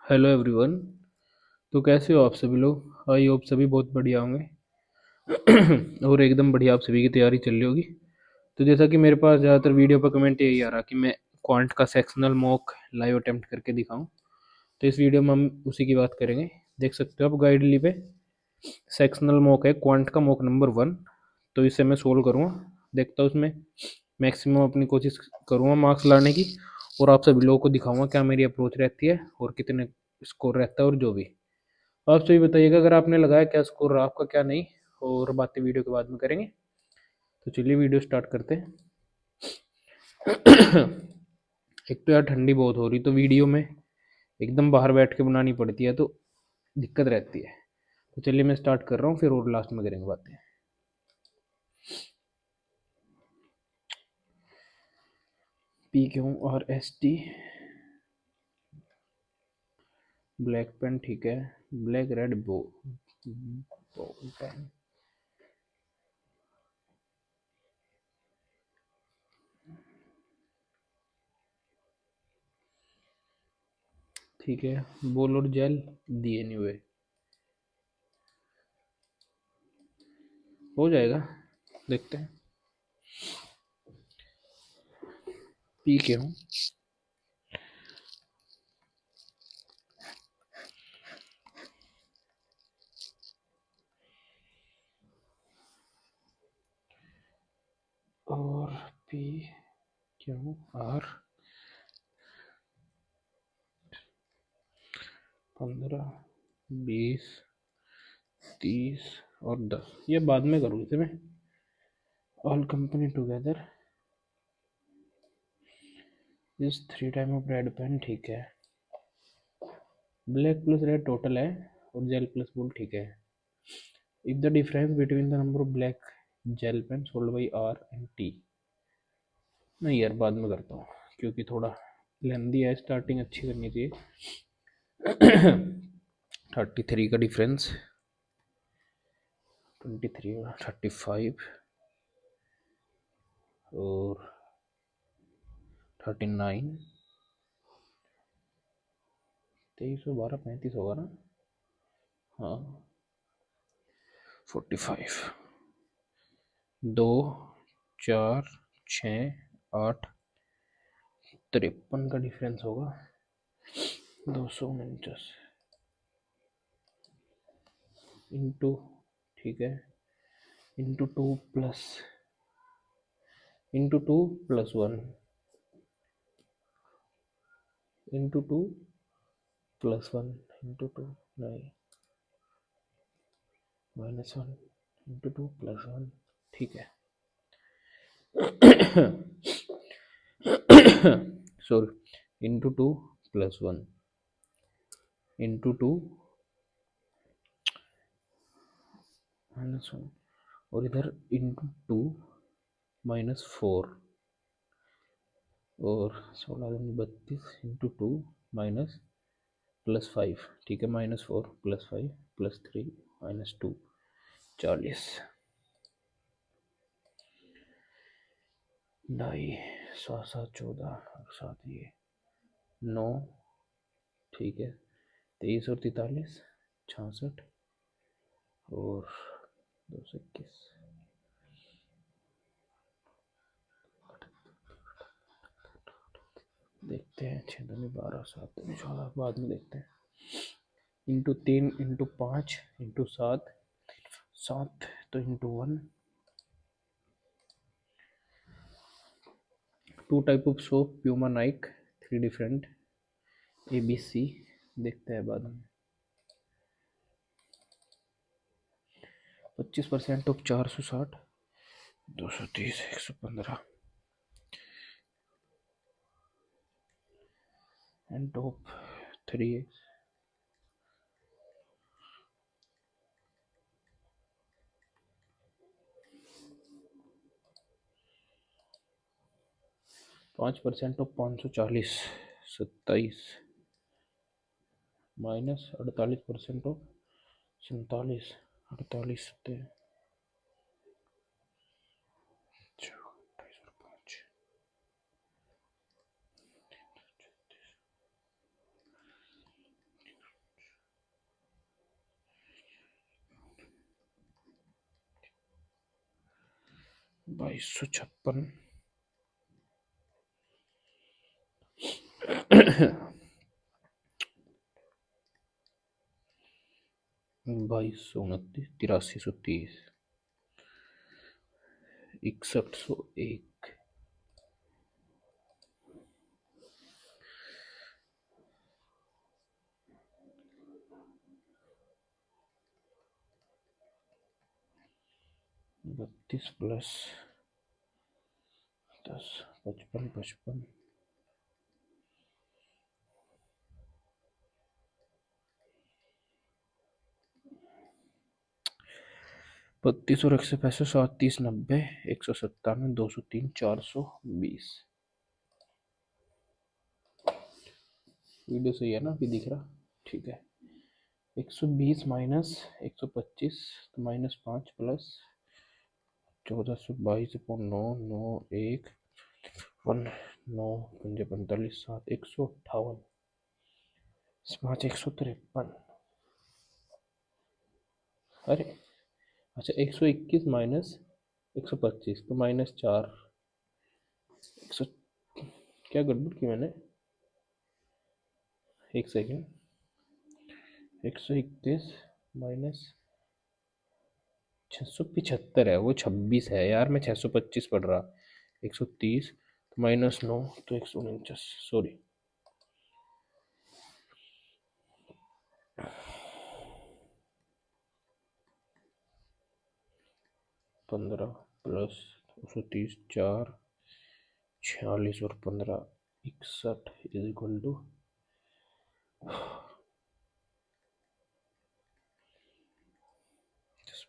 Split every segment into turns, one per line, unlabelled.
Hello everyone. तो कैसे हो आप सभी लोग? आई होप सभी बहुत बढ़िया होंगे। और एकदम बढ़िया आप सभी की तैयारी चल रही होगी। तो जैसा कि मेरे पास ज़्यादातर वीडियो पर कमेंट यही आ रहा कि मैं क्वांट का सेक्शनल मॉक लाइव अटेम्प्ट करके दिखाऊं। तो इस वीडियो में हम उसी की बात करेंगे। देख सकते हो आप गाइडली पे सेक्शनल मॉक है, क्वांट का मॉक नंबर 1। तो इसे मैं सोल्व करूँगा, देखता हूँ उसमें मैक्सिमम अपनी कोशिश करूँगा मार्क्स लाने की। और आप सभी लोगों को दिखाऊंगा क्या मेरी अप्रोच रहती है और कितने स्कोर रहता है और जो भी। आप सभी बताइएगा अगर आपने लगाया क्या स्कोर रहा आपका क्या नहीं, और बातें वीडियो के बाद में करेंगे। तो चलिए वीडियो स्टार्ट करते हैं। एक तो यार ठंडी बहुत हो रही, तो वीडियो में एकदम बाहर बैठ के बनानी पड़ती है, तो दिक्कत रहती है। तो चलिए मैं स्टार्ट कर रहा हूँ, फिर और लास्ट में करेंगे बातें। PQRST ब्लैक पेन, ठीक है। ब्लैक रेड बो पेन, ठीक है। बॉल और जेल दिए नहीं हुए, हो जाएगा, देखते हैं। पी के हूँ। और पी क्यू आर 15, 20, 30 और 10, ये बाद में करूँ इसे मैं। ऑल कंपनी टुगेदर इस 3 टाइम ऑफ रेड पेन, ठीक है। ब्लैक प्लस रेड टोटल है, और जेल प्लस बुल, ठीक है। If the difference between the number of black gel pen sold by R and T. नहीं यार, बाद में करता हूँ क्योंकि थोड़ा लेंदी है, स्टार्टिंग अच्छी करनी चाहिए। 33 का डिफरेंस, 23 और 35 और 39, 23 और 12 35 होगा ना। हाँ, 45, 2, 4, 6, 8, 53 का डिफरेंस होगा। 249 इंटू, ठीक है, into 2 plus, into 2 plus 1, into 2 plus 1, into 2 नहीं, -1 इंटू 2 प्लस 1, ठीक है। सॉरी, इंटू 2 प्लस 1 इंटू 2 -1, और इधर इंटू 2 -4, और 16 32 इंटू 2 माइनस +5, ठीक है। -4 +5 +3 -2, 40, 2 7 7 14 और 7 ये 9, ठीक है। 23 और 43 66 और 221, देखते हैं। 6 दूनी 12, 7 दूनी 14, बाद में देखते हैं। इंटू 3 इंटू 5 इंटू 7, 7 तो into 1। 2 type of soap Puma Naik, 3 different ABC, देखते हैं बाद में। 25% of 460, 230, 115 and top 3, 5% of 540, 27 minus 48% of 47, 48 2256 2229 8330 6101 32 plus 10 55 55 32 और 165 7 30 90 197 203 420। वीडियो सही है ना, अभी दिख रहा? ठीक है। 120 माइनस 125 तो -5 प्लस 1422 9 1 1 9 5 45 7 158 5 153। अरे अच्छा, 121 माइनस 125 तो -4 100। क्या गड़बड़ की मैंने? एक सेकेंड। 131 माइनस 675 है, वो 26 है यार, मैं 625 पढ़ रहा। 130 तो -9 तो 149, सॉरी। 15 प्लस 230 4 46 और 15 61 इज इक्वल टू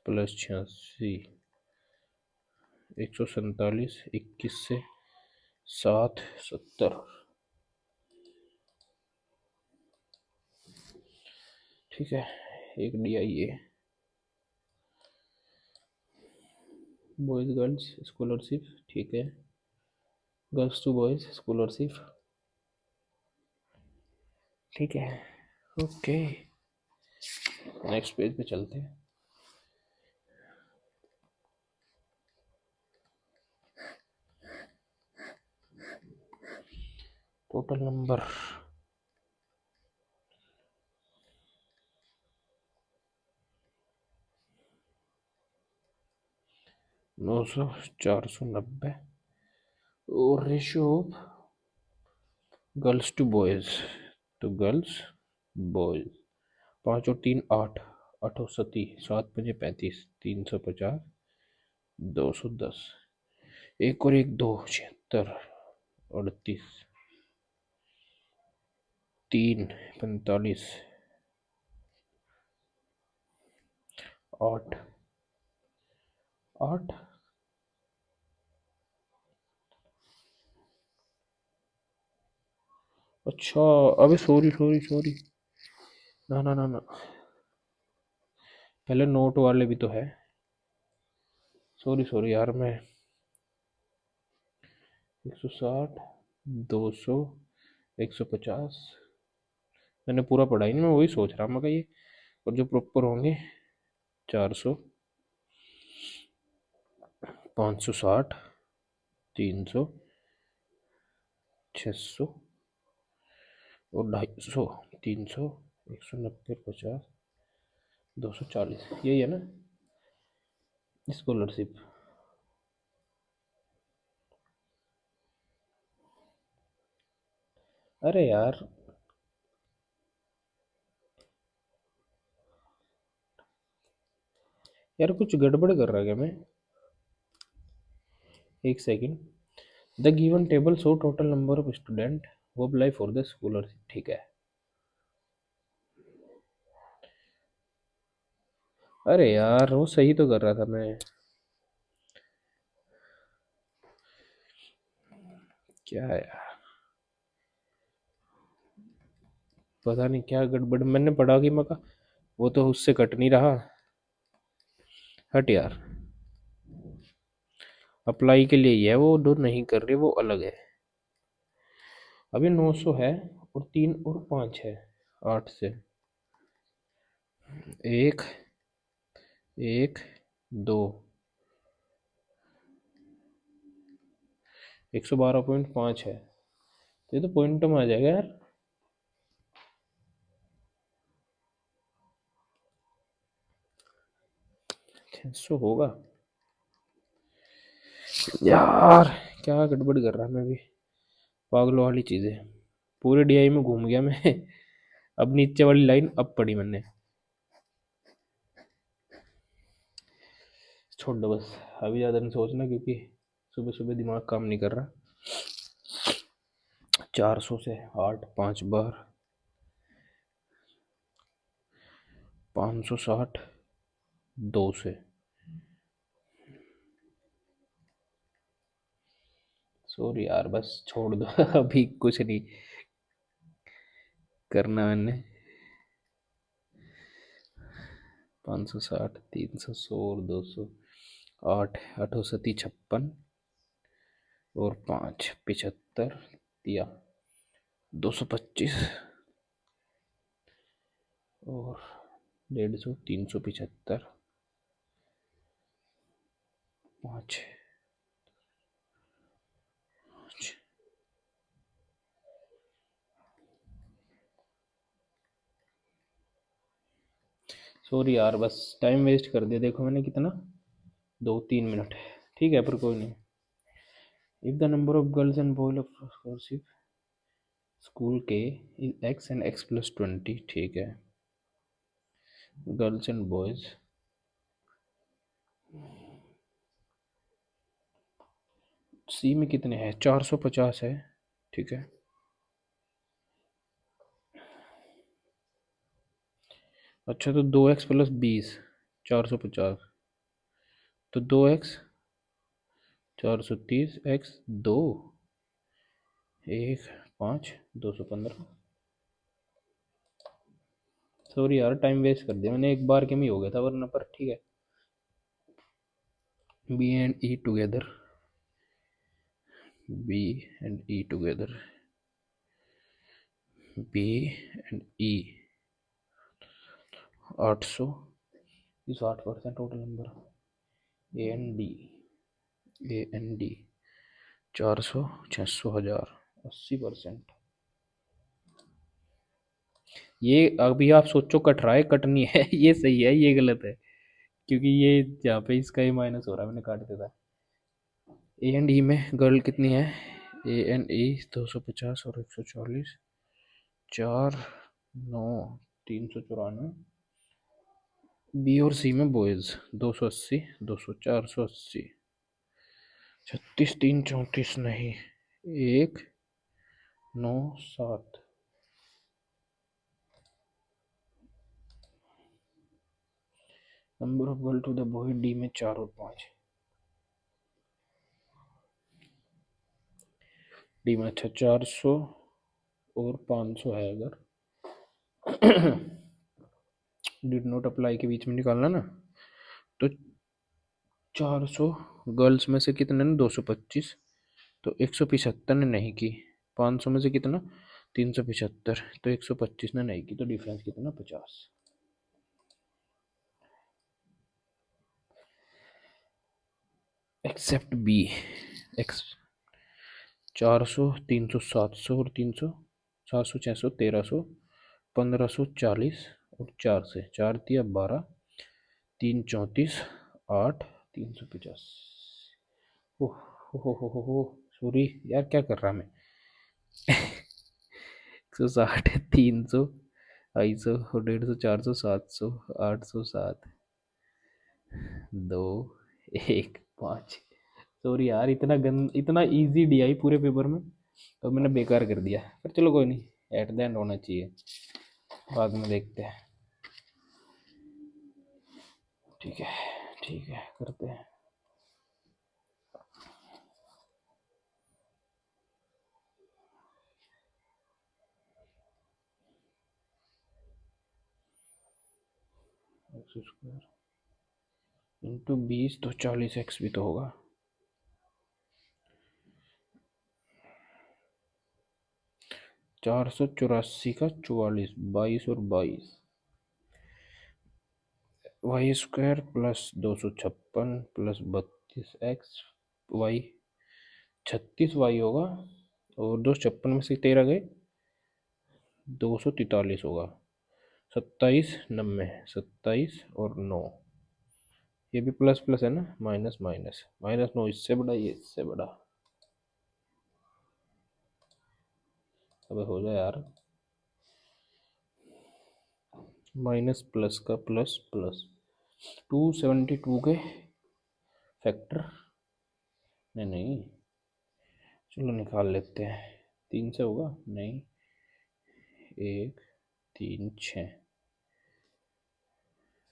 प्लस 86 147 21 से 7 70। ठीक है। एक DIA बॉयज़ गर्ल्स स्कॉलरशिप, ठीक है। गर्ल्स टू बॉयज़ स्कॉलरशिप, ठीक है। ओके, नेक्स्ट पेज पे चलते हैं। टोटल नंबर 900 490 और ratio of girls to boys, तो गर्ल्स बॉयज़ 5 और 3 8 8 और 7 7 5 35 350 210 1 और 1 2 76 38 3 45 8 8। अच्छा, अबे सॉरी सॉरी सॉरी, ना ना ना ना, पहले नोट वाले भी तो है। सॉरी सॉरी यार, मैं 160 200 150 मैंने पूरा पढ़ा ही नहीं, मैं वही सोच रहा मैं ये, और जो प्रॉपर होंगे 400 560 300 600 और 250 300 190 50 240, यही है ना स्कॉलरशिप? अरे यार, यार कुछ गड़बड़ कर रहा क्या मैं? एक second. The given table show total number of student वो अप्लाई फॉर द स्कॉलरशिप, ठीक है। अरे यार, वो सही तो कर रहा था मैं। क्या यार, पता नहीं क्या गड़बड़ मैंने पढ़ा कि मका, वो तो उससे कट नहीं रहा। हट यार, अप्लाई के लिए ही है वो, जो नहीं कर रहे वो अलग है। अभी 900 है और 3 और 5 है 8 से 1 1 2 112.5 है, तो ये तो पॉइंट में आ जाएगा यार। 600 होगा यार। क्या गड़बड़ कर रहा मैं भी, पागलों वाली चीज़ें। पूरे डीआई में घूम गया मैं। अब नीचे वाली लाइन अब पड़ी मैंने। छोड़ दो बस, अभी ज़्यादा नहीं सोचना, क्योंकि सुबह सुबह दिमाग काम नहीं कर रहा। 400 से 8 5 बार, 560 2 से। सॉरी यार, बस छोड़ दो। अभी कुछ नहीं करना मैंने। 560 300 100 और 200, 8 8 सती 56 और 5 75 दिया 225 और 150 375 5। सॉरी यार, बस टाइम वेस्ट कर दिया। देखो मैंने कितना, 2 3 मिनट। ठीक है, पर कोई नहीं। If the number of girls and boys of school के is X and X plus 20, ठीक है। गर्ल्स एंड बॉयज सी में कितने हैं, 450 है, ठीक है। अच्छा, तो 2x + 20 450, तो 2x 430 x 2 1 5 215। सॉरी यार, टाइम वेस्ट कर दिया मैंने, एक बार के में ही हो गया था वरना, पर ठीक है। B and E together, B and E together, B and E 800 is 8% total number. A N D 400 600 1000 80%। ये अभी आप सोचो कट रहा है, कट नहीं है। ये सही है, ये गलत है, क्योंकि ये यहाँ पे इसका ही माइनस हो रहा है, मैंने काट दिया था। ए एंड ई में गर्ल कितनी है, ए एंड ई 250 और 140, 4 9 394। बी और सी में बॉयज 280 200 480, 36 3 34 नहीं, 1 9 7। Number of girl to the boy D में 4 और 5, डी में अच्छा 400 और 500 है अगर। डिड नॉट अप्लाई के बीच में निकालना ना, तो 400 गर्ल्स में से कितने ने 225, तो 175 ने नहीं की। 500 में से कितना 375, तो 125 ने नहीं की, तो डिफरेंस कितना 50। Accept B. एक्स 400 300 700 और 300, 700 600 1300 1540 और 4 से 4 दिया 12, 3 34 8 350। ओह हो, सॉरी यार, क्या कर रहा मैं। 160 300 250 और 150 400 700 800 7 2 1 5। सॉरी यार, इतना इजी डी आई पूरे पेपर में, तो मैंने बेकार कर दिया, पर चलो कोई नहीं, एट द एंड होना चाहिए, बाद में देखते हैं। ठीक है, ठीक है, करते हैं। एक्स स्क्वायर इंटू 20 तो 40x भी तो होगा। 484 का 44 22 और 22, Y square +256 +32x Y 36y होगा, और 256 में से 13 गए, 243 होगा। 27 90, 27 और 9, ये भी प्लस प्लस है ना, माइनस माइनस, -9 इससे बड़ा, ये इससे बड़ा। अब हो जाए यार, माइनस प्लस का प्लस प्लस, 272 के फैक्टर, नहीं नहीं, चलो निकाल लेते हैं। 3 से होगा, नहीं, 1 3 6,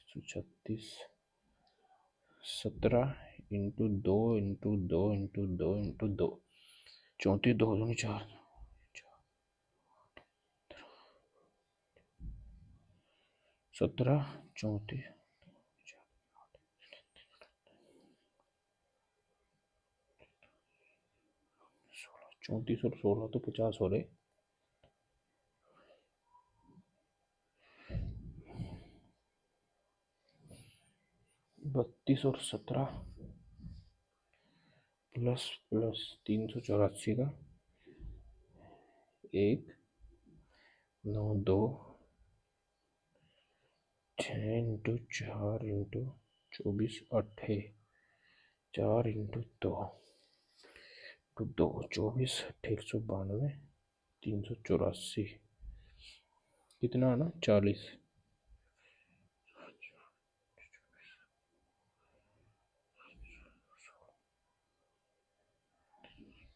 36 17 इंटू 2 इंटू 2 इंटू 2 इंटू 2, 34 2 दूनी 4, 17 34, 34 और 16 तो 50 हो रहे। 32 और 17 प्लस प्लस 384 का 1 9 2 6 इंटू 4 इंटू 24 8 4 इंटू 2 तो 2 24 192 384, कितना आना 40,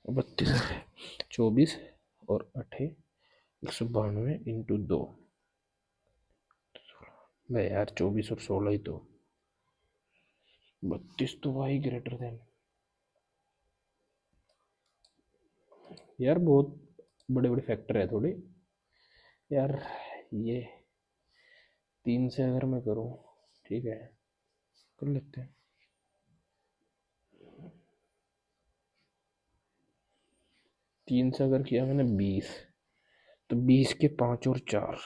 32 24 और 8 192 इंटू 2, भाई यार 24 और 16 ही तो, 32 तो वाई ग्रेटर देन, यार बहुत बड़े बड़े फैक्टर है थोड़े यार। ये 3 से अगर मैं करूँ, ठीक है कर लेते हैं। 3 से अगर किया मैंने 20, तो 20 के 5 और 4,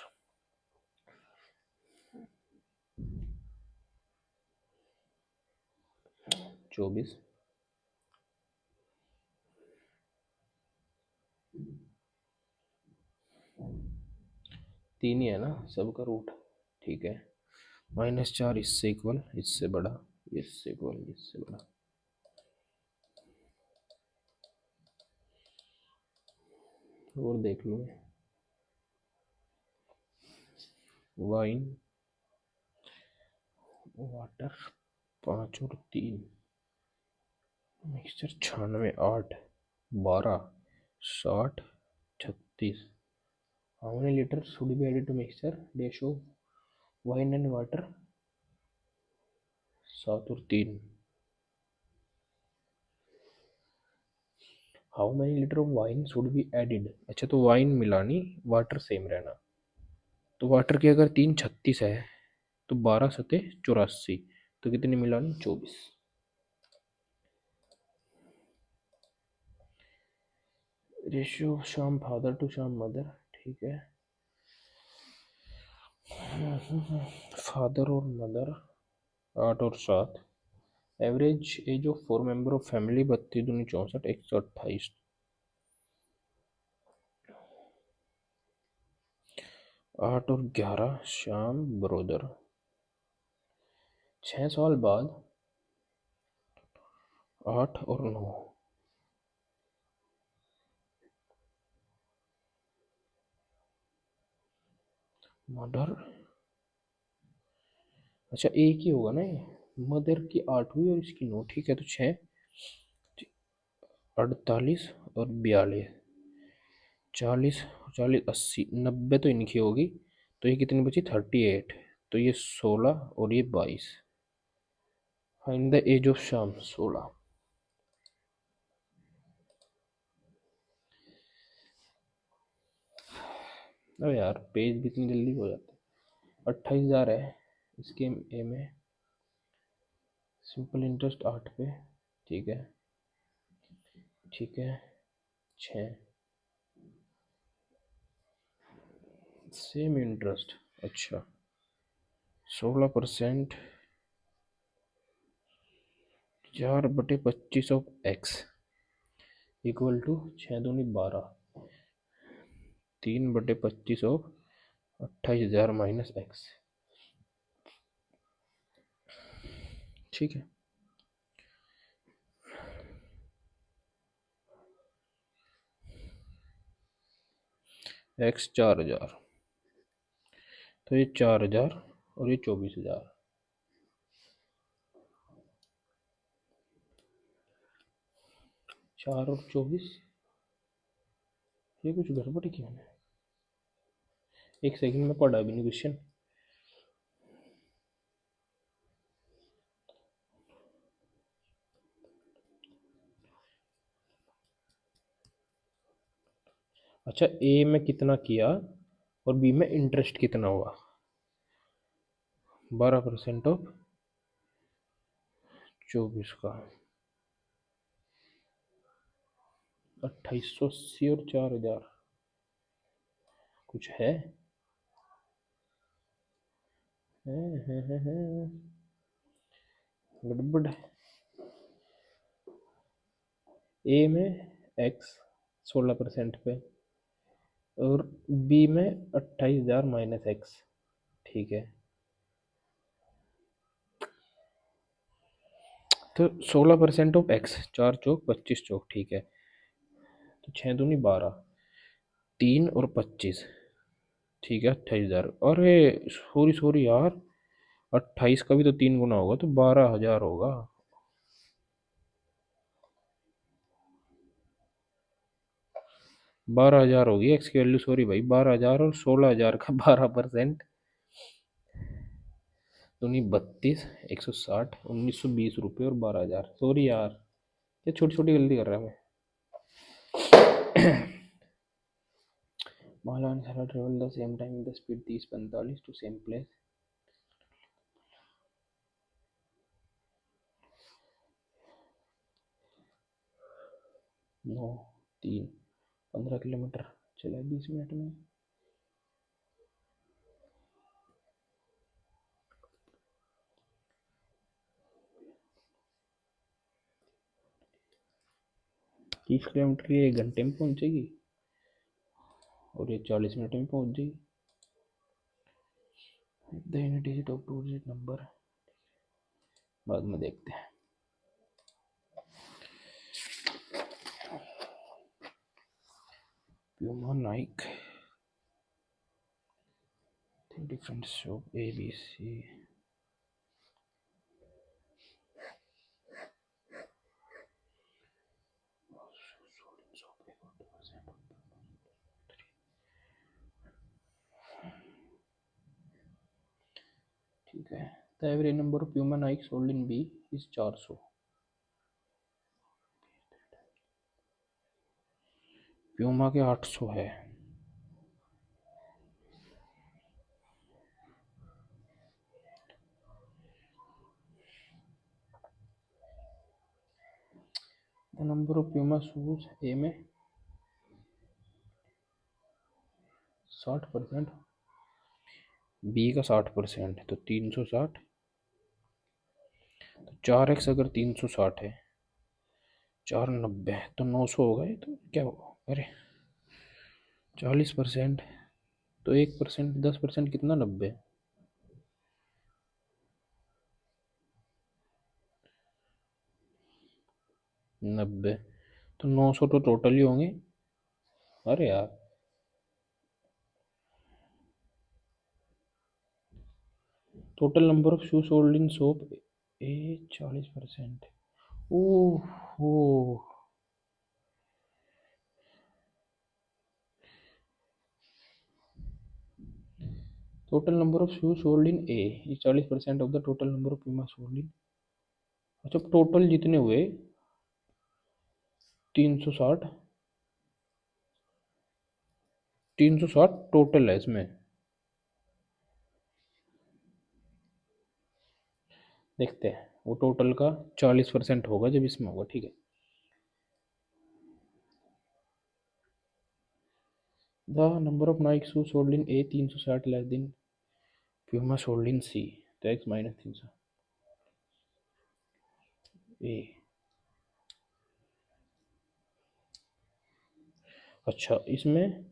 24, 3 ही है ना सबका रूट, ठीक है। -4 इससे इक्वल, इससे बड़ा, इससे इक्वल, इससे बड़ा। और देख लो, वाइन वाटर 5 और 3, mixture 96 8 12 60 36, how many litre should be added to mixture dash of wine and water, 7 और 3, how many litre of wine should be added, अच्छा तो वाइन मिलानी, वाटर सेम रहना, तो वाटर की अगर 3 36 है, तो 12 सते 84, तो कितनी मिलानी 24। रेशियो शाम फादर टू शाम मदर, ठीक है। फादर और मदर 8 और 7, average age of 4 member of family 32 दूनी 64 128, 8 और 11 श्याम ब्रोदर, 6 साल बाद 8 और 9, मदर, अच्छा एक ही होगा ना ये, मदर की 8 हुई और इसकी 9, ठीक है। तो 6 48 और 42, 40 40 80 90 तो इनकी होगी, तो ये कितनी बची 38, तो ये 16 और ये 22, फाइंड द एज ऑफ शाम 16। अरे यार पेज भी इतनी जल्दी हो जाता है। 28,000 है इसके ए में, सिंपल इंटरेस्ट 8 पे, ठीक है ठीक है। 6 सेम इंटरेस्ट, अच्छा 16%, 4/25 of X, equal to 6×2 = 12, 3/25 of 28,000 minus X. ठीक है, एक्स 4,000, तो ये 4,000 और ये 24,000। 4 और 24, ये कुछ गड़बड़ क्यों है? एक सेकंड में पढ़ा भी नहीं क्वेश्चन। अच्छा, ए में कितना किया और बी में इंटरेस्ट कितना हुआ? 12% ऑफ 24 का 2880 और 4,000, कुछ है? गड़बड़ है। ए में एक्स 16% पे और बी में 28,000 माइनस एक्स। ठीक है, तो 16% ऑफ एक्स, 4×4 = 25। ठीक है, तो 6×2 = 12, 3 और 25। ठीक है, 28,000। अरे सॉरी सॉरी यार, 28 का भी तो 3 गुना होगा, तो 12,000 होगा। 12,000 होगी एक्स की वैल्यू, सॉरी भाई, 12,000 और 16,000 का 12%, दूनी 32, 160, 1,920 रुपये और 12,000। सॉरी यार, ये छोटी छोटी गलती कर रहा है मैं। Mala and Sarah travel the same time with the speed 30-45 to same place. Now 3 15 kilometre चला 20 मिनट में। तीस किलोमीटर ये 1 घंटे में पहुंचेगी और ये 40 मिनट में पहुंच जाएगी। The unit digit of 2 digit number बाद में देखते हैं। Puma Nike different shop A B C. ठीक है, the average number of Puma Nike sold in B is 400। Puma के 800 है। The number of Puma shoes A में 60%, बी का 60%, तो 360, तो 4x अगर 360 है, 490, तो 900 होगा। ये तो क्या होगा? अरे 40%, तो 1%, 10% कितना? 90। 90, तो 900 तो टोटल ही होंगे। अरे यार, total number of shoe sold in shop A 40%। Oh, total number of shoe sold in A is 40% of the total number of Puma sold in. अच्छा, टोटल जितने हुए 360, 360 टोटल है इसमें। देखते हैं, वो टोटल का 40% होगा जब इसमें होगा। ठीक है, the number of Nike shoe sold in A 360 less दिन प्यूमा सोल्ड इन सी, तो एक्स माइनस 300 ए। अच्छा, इसमें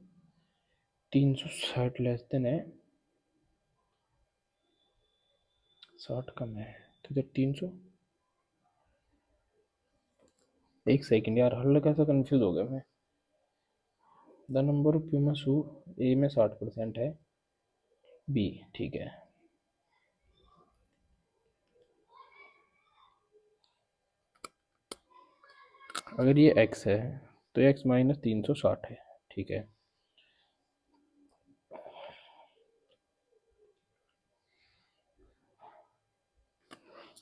360 लेस देन है, 60 कम है, तो इधर 300। एक सेकंड यार, हल्का कैसा कंफ्यूज हो गया मैं। द नंबर ऑफ प्यूमा शू, ए में 60% है, बी, ठीक है। अगर ये x है तो x माइनस 360 है, ठीक है।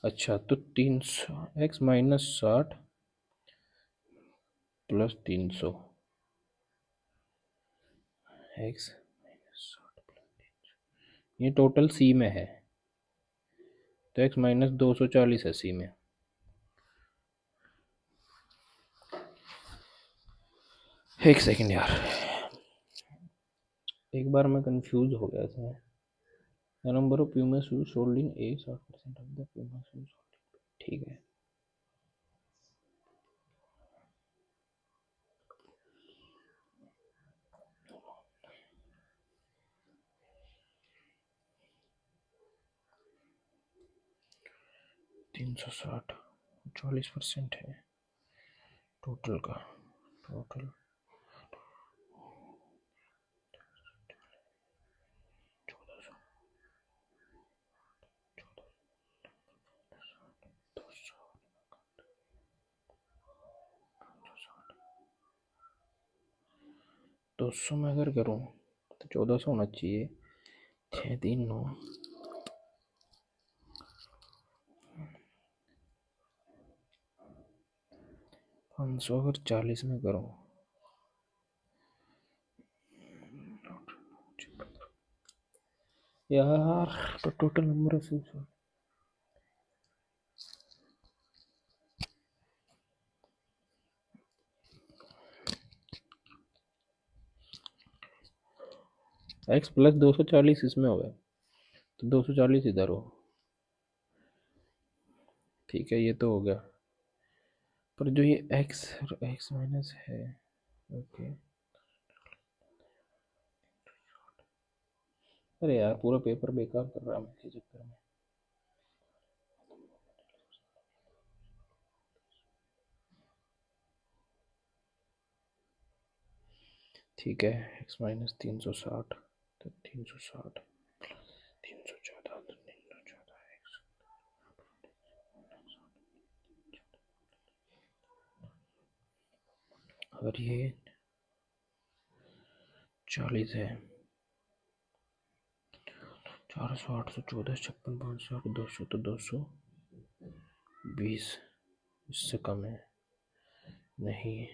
अच्छा, तो 300 x minus 60 plus 300, x minus 60 plus 300, ये टोटल c में है, तो x माइनस 240 है c में। एक सेकंड यार, एक बार मैं कंफ्यूज हो गया था। The number of Puma shoes sold in A 60% of the Puma shoes, ठीक है। तीन सौ साठ 40% है टोटल का, टोटल 200 में अगर करूँ तो 1400 होना चाहिए, 639, 500 अगर 40 में करूँ, यार तो total number of shoes, x plus 240 इसमें हो गया, तो 240 इधर हो, ठीक है, ये तो हो गया। पर जो ये x माइनस है, ओके। अरे यार, पूरा पेपर बेकार कर रहा है मैं इसी चक्कर में। ठीक है, x माइनस 360, तो 360 314, तो 314 x, अगर ये 40 है, 400, 800, 14, 56, 500, 200, तो 220, इससे कम है नहीं,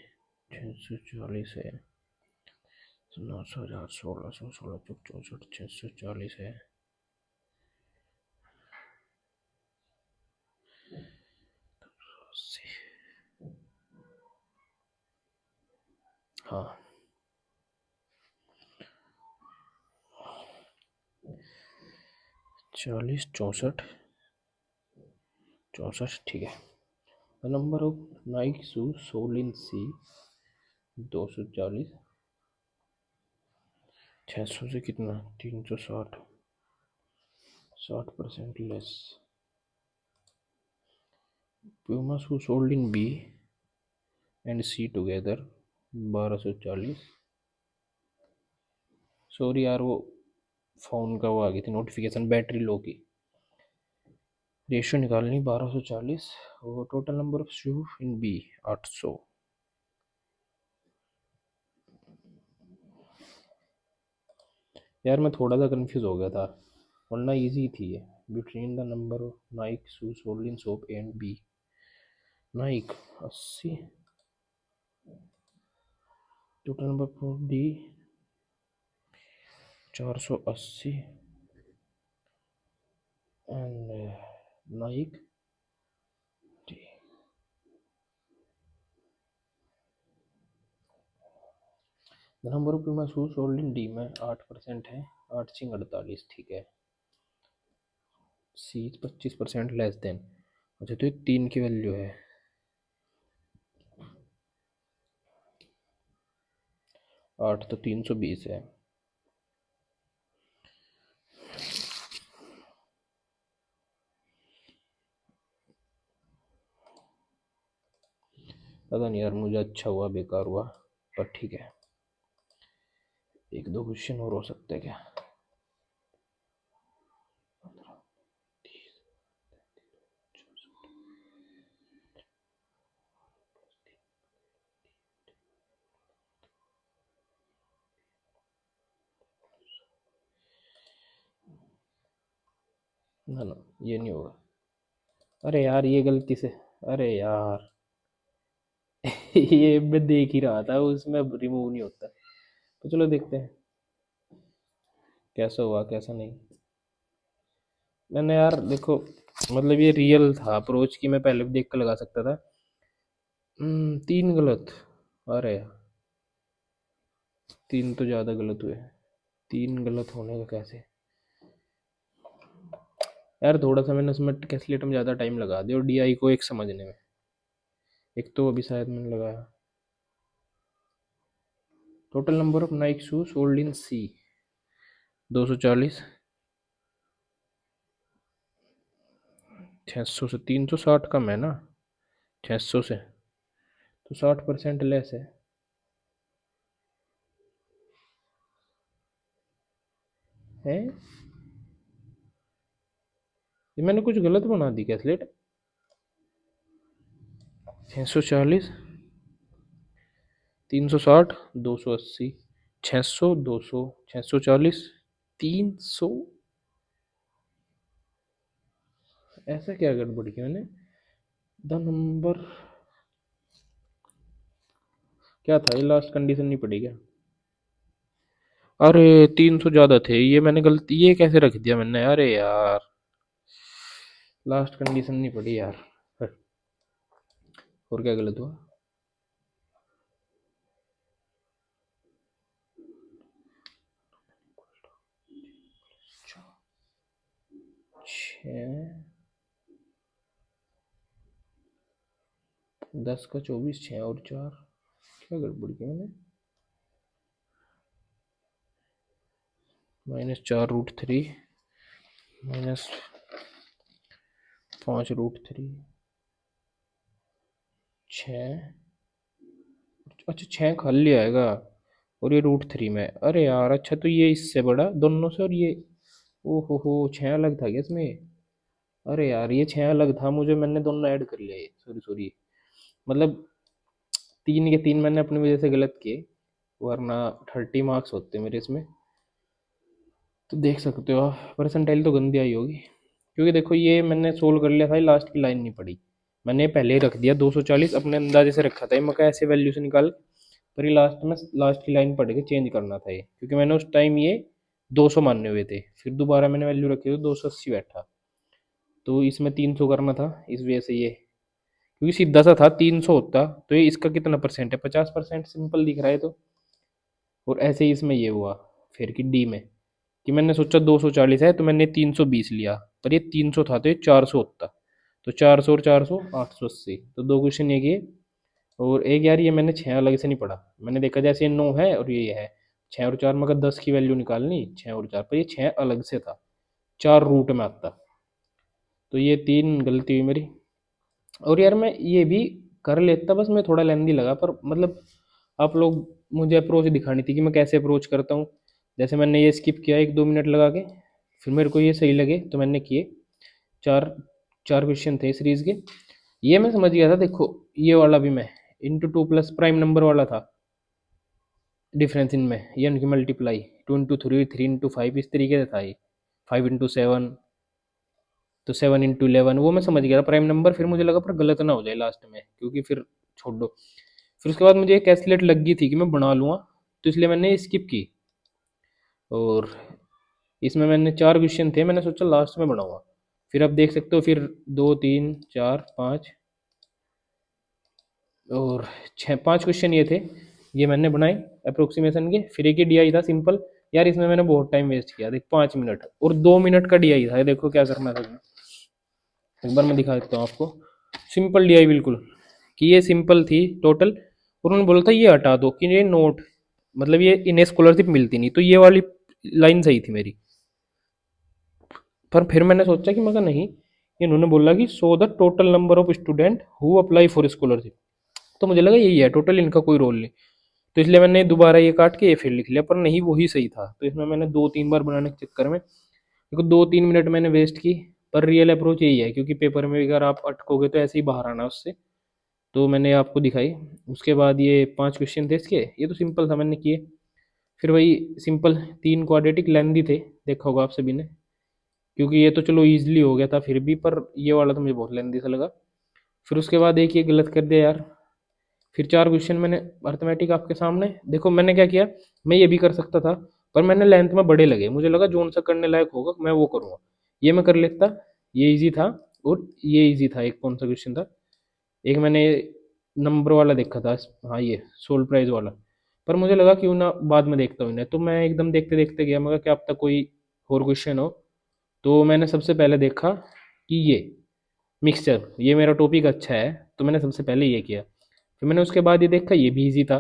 640 है, 900, 1000, 1600, 16, 64, 640 है, हाँ 40, 64, 64, ठीक है। The number of Nike shoes sold in C, 240, 600 से कितना, 360, 60% less. Puma shoe sold in B and C together, 1240। Sorry यार, वो फ़ोन का वो आ गई थी नोटिफिकेशन, बैटरी लो की। रेशियो निकालनी 1240, और total number of shoe in B 800। यार मैं थोड़ा सा कंफ्यूज हो गया था, वरना इजी थी ये। Between the number of Nike shoe sold in shop and B, Nike 80, total number of D 480, and Nike D. The number of Puma shoe sold in D में 8% है, 8 सिंग 48, ठीक है। सी 25% लेस देन, अच्छा तो ये 3 की वैल्यू है, 8 तो 320 है। पता नहीं यार, मुझे अच्छा हुआ बेकार हुआ, पर ठीक है। एक दो क्वेश्चन और हो सकते हैं क्या? ना ना, ये नहीं होगा। अरे यार ये गलती से, अरे यार ये मैं देख ही रहा था, उसमें रिमूव नहीं होता। तो चलो देखते हैं कैसा हुआ कैसा नहीं। मैंने यार देखो, मतलब ये रियल था अप्रोच की, मैं पहले भी देख कर लगा सकता था। 3 गलत। अरे यार, 3 तो ज़्यादा गलत हुए। 3 गलत होने का कैसे? यार थोड़ा सा मैंने उसमें कैलकुलेटर में ज़्यादा टाइम लगा दिया, और डीआई को एक समझने में। एक तो अभी शायद मैंने लगाया। Total number of Nike shoe sold in C 240। 600 से 360 कम है ना, 600 से तो 60% लेस है। ये मैंने कुछ गलत बना दी कैलकुलेट। 640, 360, 280, 600, 200, 640, 300। ऐसा क्या गड़बड़ किया मैंने? द नंबर क्या था, ये लास्ट कंडीशन नहीं पड़ी क्या? अरे 300 ज्यादा थे, ये मैंने गलती, ये कैसे रख दिया मैंने, अरे यार लास्ट कंडीशन नहीं पड़ी यार। और क्या गलत हुआ? छः, 10 का 24, 6 और 4, क्या गड़बड़ की मैंने? -4√3, -5√3, 6। अच्छा 6 खाली आएगा, और ये √3 में, अरे यार अच्छा, तो ये इससे बड़ा दोनों से, और ये ओ हो 6 अलग था क्या इसमें? अरे यार ये 6 अलग था, मुझे मैंने दोनों ऐड कर लिया, ये सॉरी सॉरी। मतलब 3 के 3 मैंने अपनी वजह से गलत किए, वरना 30 मार्क्स होते मेरे इसमें। तो देख सकते हो आप, परसेंटाइल तो गंदी आई होगी, क्योंकि देखो ये मैंने सोल्व कर लिया था, ये लास्ट की लाइन नहीं पड़ी। मैंने पहले ही रख दिया 240, अपने अंदाजे से रखा था, ये मैं ऐसे वैल्यू से निकाल, पर ये लास्ट में लास्ट की लाइन पड़ गई, चेंज करना था ये, क्योंकि मैंने उस टाइम ये 200 माने हुए थे, फिर दोबारा मैंने वैल्यू रखी तो 280 बैठा, तो इसमें 300 करना था, इस वजह से ये, क्योंकि सीधा सा था 300 होता तो ये इसका कितना परसेंट है, 50% सिंपल दिख रहा है तो। और ऐसे ही इसमें ये हुआ फिर कि डी में, कि मैंने सोचा 240 है तो मैंने 320 लिया, पर ये 300 था तो ये 400 होता, तो 400 और 400 880, तो दो क्वेश्चन ये किए। और एक यार ये मैंने 6 अलग से नहीं पढ़ा, मैंने देखा जैसे ये 9 है और ये है 6 और 4 में अगर 10 की वैल्यू निकालनी, 6 और 4 पर ये 6 अलग से था, 4 रूट में आता, तो ये 3 गलती हुई मेरी। और यार मैं ये भी कर लेता, बस मैं थोड़ा लेंदी लगा, पर मतलब आप लोग मुझे अप्रोच दिखानी थी कि मैं कैसे अप्रोच करता हूँ। जैसे मैंने ये स्किप किया 1-2 मिनट लगा के, फिर मेरे को ये सही लगे तो मैंने किए। चार चार क्वेश्चन थे सीरीज के, ये मैं समझ गया था। देखो ये वाला भी मैं into two plus prime number वाला था, डिफरेंस इनमें ये उनकी मल्टीप्लाई 2 into 3, 3 into 5, इस तरीके से था ये, 5 into 7, तो 7 into 11, वो मैं समझ गया था प्राइम नंबर। फिर मुझे लगा पर गलत ना हो जाए लास्ट में, क्योंकि फिर छोड़ दो। फिर उसके बाद मुझे एक कैलकुलेट लगी थी कि मैं बना लूँगा, तो इसलिए मैंने स्किप की। और इसमें मैंने 4 क्वेश्चन थे, मैंने सोचा लास्ट में बनाऊंगा। फिर आप देख सकते हो, फिर 2, 3, 4, 5 और 5 क्वेश्चन ये थे, ये मैंने बनाए अप्रोक्सीमेशन के। फिर एक ही डीआई था सिंपल। यार इसमें मैंने बहुत टाइम वेस्ट किया, देख 5 मिनट और 2 मिनट का डीआई था, ये देखो क्या करना था इसमें। एक बार मैं दिखा देता हूँ आपको, सिंपल डीआई बिल्कुल, कि ये सिंपल थी टोटल, और उन्होंने बोला था ये हटा दो कि ये नोट, मतलब ये इन्हें स्कॉलरशिप मिलती नहीं, तो ये वाली लाइन सही थी मेरी। पर फिर मैंने सोचा कि मगर नहीं, इन्होंने बोला कि show the total number of student who apply for scholarship, तो मुझे लगा यही है टोटल, इनका कोई रोल नहीं। तो इसलिए मैंने दोबारा ये काट के ये फिर लिख लिया, पर नहीं वही सही था। तो इसमें मैंने 2-3 बार बनाने के चक्कर में देखो 2-3 मिनट मैंने वेस्ट की। पर रियल अप्रोच यही है, क्योंकि पेपर में अगर आप अटकोगे तो ऐसे ही बाहर आना उससे। तो मैंने आपको दिखाई। उसके बाद ये 5 क्वेश्चन थे इसके, ये तो सिंपल था मैंने किए। फिर वही सिंपल 3 क्वाड्रेटिक लेंथी थे, देखा होगा आप सभी ने, क्योंकि ये तो चलो ईजिली हो गया था फिर भी, पर ये वाला तो मुझे बहुत लेंथी सा लगा। फिर उसके बाद एक ये गलत कर दिया यार। फिर 4 क्वेश्चन मैंने अर्थमेटिक आपके सामने देखो मैंने क्या किया। मैं ये भी कर सकता था, पर मैंने लेंथ में बड़े लगे, मुझे लगा जोन सा करने लायक होगा मैं वो करूँगा। ये मैं कर लेता, ये इजी था। और ये इजी था, एक कौन सा क्वेश्चन था, एक मैंने नंबर वाला देखा था, हाँ ये सोल प्राइज वाला। पर मुझे लगा क्यों ना बाद में देखता हूँ इन्हें, तो मैं एकदम देखते देखते गया, मगर क्या अब तक कोई और क्वेश्चन हो। तो मैंने सबसे पहले देखा कि ये मिक्सचर, ये मेरा टॉपिक अच्छा है, तो मैंने सबसे पहले ये किया। फिर मैंने उसके बाद ये देखा, ये भी इजी था।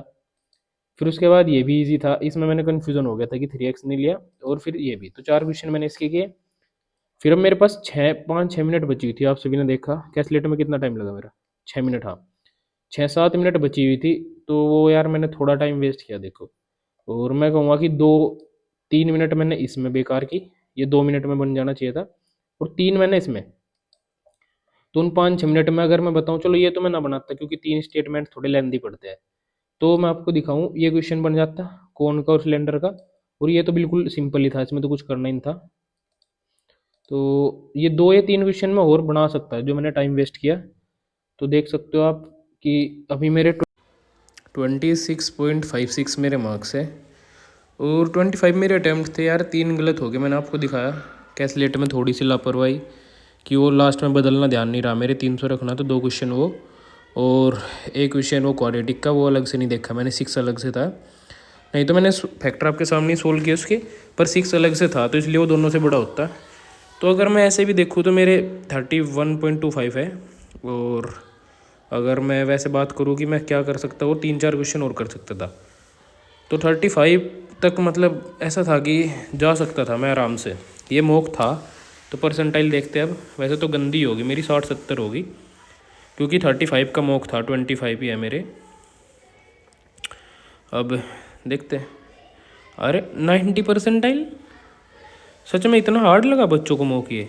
फिर उसके बाद ये भी इजी था, इसमें मैंने कन्फ्यूज़न हो गया था कि 3x नहीं लिया। और फिर ये भी, तो 4 क्वेश्चन मैंने इसके किए। फिर अब मेरे पास 5-6 मिनट बची हुई थी, आप सभी ने देखा कैलकुलेटर में कितना टाइम लगा मेरा, 6 मिनट, हाँ 6-7 मिनट बची हुई थी। तो वो यार मैंने थोड़ा टाइम वेस्ट किया देखो। और मैं कहूँगा कि 2-3 मिनट मैंने इसमें बेकार की, ये 2 मिनट में बन जाना चाहिए था। और 3 मैंने इसमें। तो उन 5-6 मिनट में अगर मैं बताऊँ, चलो ये तो मैं ना बनाता क्योंकि 3 स्टेटमेंट थोड़े लेंदी पड़ते हैं। तो मैं आपको दिखाऊँ, ये क्वेश्चन बन जाता कौन का और सिलेंडर का। और ये तो बिल्कुल सिंपल ही था, इसमें तो कुछ करना ही नहीं था। तो ये 2 या 3 क्वेश्चन में और बना सकता है जो मैंने टाइम वेस्ट किया। तो देख सकते हो आप कि अभी मेरे 26.56 मेरे मार्क्स है। और 25 मेरे अटैम्प्ट थे यार, 3 गलत हो गए, मैंने आपको दिखाया। कैलकुलेटर में थोड़ी सी लापरवाही कि वो लास्ट में बदलना ध्यान नहीं रहा, मेरे 300 रखना तो 2 क्वेश्चन वो। और एक क्वेश्चन वो क्वाड्रेटिक का, वो अलग से नहीं देखा मैंने, 6 अलग से था। नहीं तो मैंने फैक्टर आपके सामने ही सोल्व किया उसके, पर 6 अलग से था, तो इसलिए वो दोनों से बड़ा होता। तो अगर मैं ऐसे भी देखूँ तो मेरे 31.25 है। और अगर मैं वैसे बात करूँ कि मैं क्या कर सकता हूँ, 3-4 क्वेश्चन और कर सकता था। तो 35 तक मतलब ऐसा था कि जा सकता था मैं आराम से। ये मॉक था, तो परसेंटाइल देखते हैं अब। वैसे तो गंदी होगी मेरी, 60-70 होगी, क्योंकि 35 का मॉक था, 25 ही है मेरे। अब देखते हैं। अरे 90 परसेंटाइल, सच में इतना हार्ड लगा बच्चों को मॉक ये।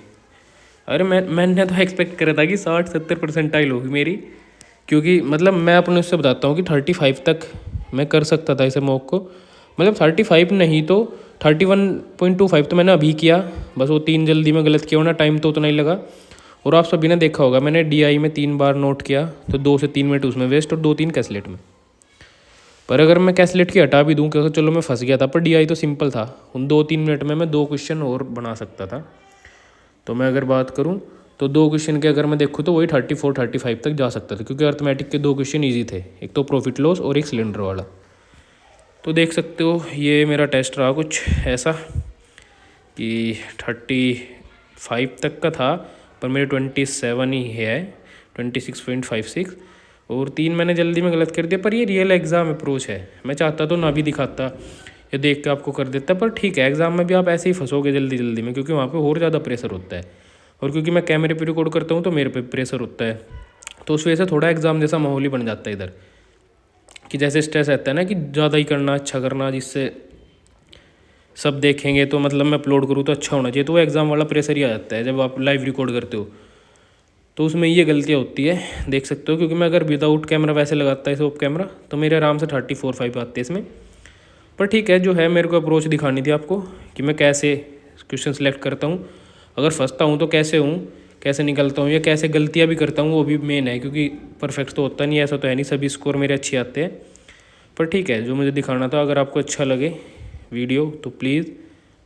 अरे मैंने तो एक्सपेक्ट करा था कि 60-70 परसेंटाइल होगी मेरी, क्योंकि मतलब मैं अपने उससे बताता हूँ कि 35 तक मैं कर सकता था इसे मॉक को। मतलब 35 नहीं तो 31.25 तो मैंने अभी किया, बस वो 3 जल्दी में गलत किया, वरना टाइम तो उतना ही लगा। और आप सभी ने देखा होगा मैंने DI में 3 बार नोट किया, तो 2 से 3 मिनट उसमें वेस्ट और 2-3 कैलकुलेट में। पर अगर मैं कैलकुलेट की हटा भी दूँ, क्योंकि चलो मैं फंस गया था, पर DI तो सिंपल था, उन 2-3 मिनट में मैं 2 क्वेश्चन और बना सकता था। तो मैं अगर बात करूँ तो 2 क्वेश्चन के अगर मैं देखूँ तो वही 34-35 तक जा सकता था, क्योंकि अर्थमेटिक के 2 क्वेश्चन ईजी थे, एक तो प्रॉफिट लॉस और एक सिलेंडर वाला। तो देख सकते हो ये मेरा टेस्ट रहा कुछ ऐसा कि 35 तक का था, पर मेरे 27 ही है, 26.56। और 3 मैंने जल्दी में गलत कर दिया, पर ये रियल एग्ज़ाम अप्रोच है। मैं चाहता तो ना भी दिखाता, ये देख के आपको कर देता, पर ठीक है एग्ज़ाम में भी आप ऐसे ही फंसोगे जल्दी जल्दी में, क्योंकि वहाँ पे और ज़्यादा प्रेशर होता है। और क्योंकि मैं कैमरे पे रिकॉर्ड करता हूँ तो मेरे पे प्रेशर होता है, तो उस वजह से थोड़ा एग्ज़ाम जैसा माहौल ही बन जाता है इधर, कि जैसे स्ट्रेस रहता है ना कि ज़्यादा ही करना, अच्छा करना, जिससे सब देखेंगे तो मतलब मैं अपलोड करूँ तो अच्छा होना चाहिए, तो वो एग्ज़ाम वाला प्रेशर ही आ जाता है जब आप लाइव रिकॉर्ड करते हो। तो उसमें ये गलतियाँ होती है, देख सकते हो। क्योंकि मैं अगर विदाउट कैमरा वैसे लगाता है ऑफ कैमरा, तो मेरे आराम से 34-5 आते हैं इसमें। पर ठीक है, जो है मेरे को अप्रोच दिखानी थी आपको कि मैं कैसे क्वेश्चन सेलेक्ट करता हूँ, अगर फंसता हूँ तो कैसे हूँ, कैसे निकलता हूँ, या कैसे गलतियाँ भी करता हूँ, वो भी मेन है, क्योंकि परफेक्ट तो होता नहीं, ऐसा तो है नहीं सभी स्कोर मेरे अच्छे आते हैं। पर ठीक है, जो मुझे दिखाना था, अगर आपको अच्छा लगे वीडियो तो प्लीज़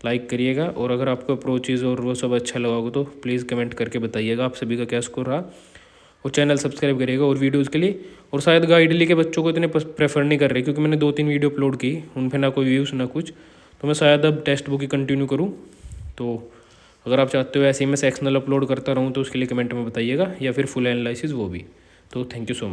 लाइक करिएगा, और अगर आपको अप्रोचेज़ और वो सब अच्छा लगा हो तो प्लीज़ कमेंट करके बताइएगा आप सभी का क्या स्कोर रहा। और चैनल सब्सक्राइब करिएगा और वीडियोज़ के लिए। और शायद गाइडली के बच्चों को इतने प्रेफर नहीं कर रहे, क्योंकि मैंने 2-3 वीडियो अपलोड की, उन पर ना कोई व्यूज़ ना कुछ, तो मैं शायद अब टेक्स्ट बुक ही कंटिन्यू करूँ। तो अगर आप चाहते हो ऐसे ही मैं सेक्शनल अपलोड करता रहूँ तो उसके लिए कमेंट में बताइएगा, या फिर फुल एनालिसिस वो भी। तो थैंक यू सो मच।